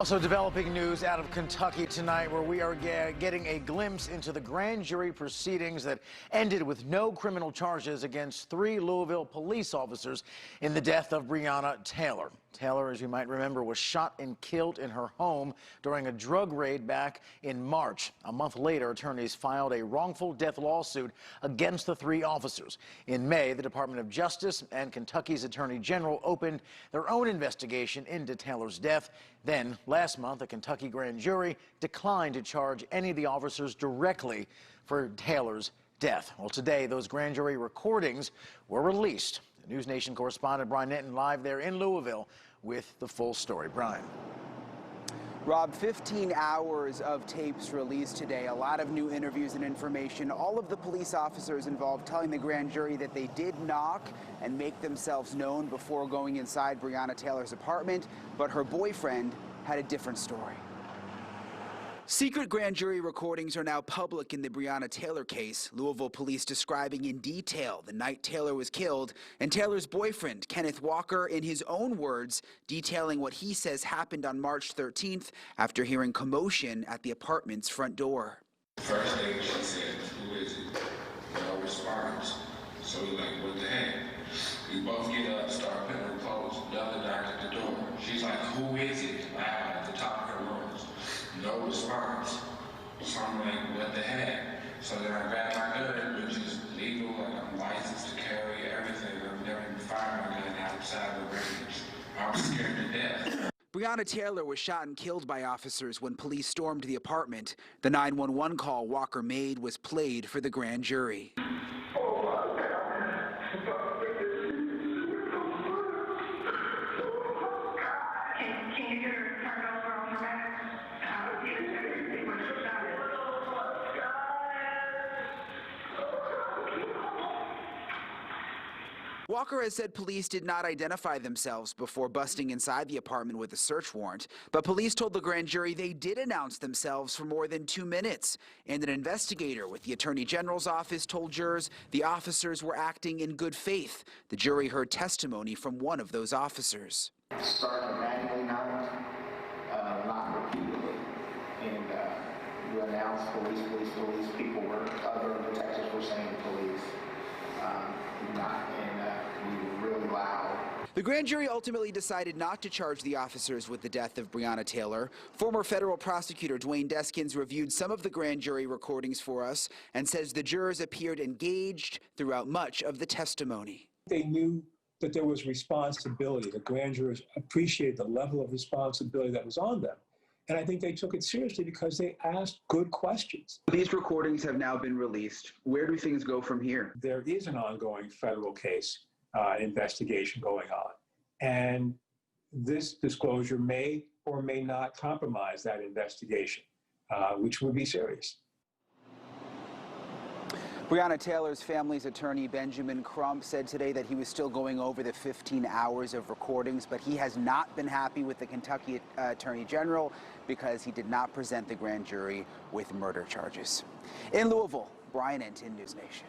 Also developing news out of Kentucky tonight, where we are getting a glimpse into the grand jury proceedings that ended with no criminal charges against 3 Louisville police officers in the death of Breonna Taylor. Taylor, as you might remember, was shot and killed in her home during a drug raid back in March. A month later, attorneys filed a wrongful death lawsuit against the 3 officers. In May, the Department of Justice and Kentucky's Attorney General opened their own investigation into Taylor's death. Then, last month, a Kentucky grand jury declined to charge any of the officers directly for Taylor's death. Well, today, those grand jury recordings were released. The NewsNation correspondent Brianna live there in Louisville with the full story. Brian. Rob, 15 hours of tapes released today, a lot of new interviews and information. All of the police officers involved telling the grand jury that they did knock and make themselves known before going inside Breonna Taylor's apartment, but her boyfriend had a different story. Secret grand jury recordings are now public in the Breonna Taylor case. Louisville police describing in detail the night Taylor was killed, and Taylor's boyfriend, Kenneth Walker, in his own words, detailing what he says happened on March 13th after hearing commotion at the apartment's front door. First thing she said, "Who is it?" No response. So we like, what the heck? We both get up, start putting her clothes, the other knock at the door. She's like, who is it? Loud at the top of her lungs. No response. So I'm like, what the heck? So then I grabbed my gun, which is legal, and I'm licensed to carry everything. I've never even fired my gun outside the range. I was scared to death. Breonna Taylor was shot and killed by officers when police stormed the apartment. The 911 call Walker made was played for the grand jury. Walker has said police did not identify themselves before busting inside the apartment with a search warrant, but police told the grand jury they did announce themselves for more than 2 minutes. And an investigator with the Attorney General's office told jurors the officers were acting in good faith. The jury heard testimony from one of those officers. Started manually not repeatedly. And you announced police. People were, other detectives were saying police. We were really loud. The grand jury ultimately decided not to charge the officers with the death of Breonna Taylor. Former federal prosecutor Dwayne Deskins reviewed some of the grand jury recordings for us and says the jurors appeared engaged throughout much of the testimony. They knew that there was responsibility. The grand jurors appreciated the level of responsibility that was on them. And I think they took it seriously because they asked good questions. These recordings have now been released. Where do things go from here? There is an ongoing federal case investigation going on. And this disclosure may or may not compromise that investigation, which would be serious. Breonna Taylor's family's attorney, Benjamin Crump, said today that he was still going over the 15 hours of recordings, but he has not been happy with the Kentucky Attorney General because he did not present the grand jury with murder charges. In Louisville, Brian News Nation.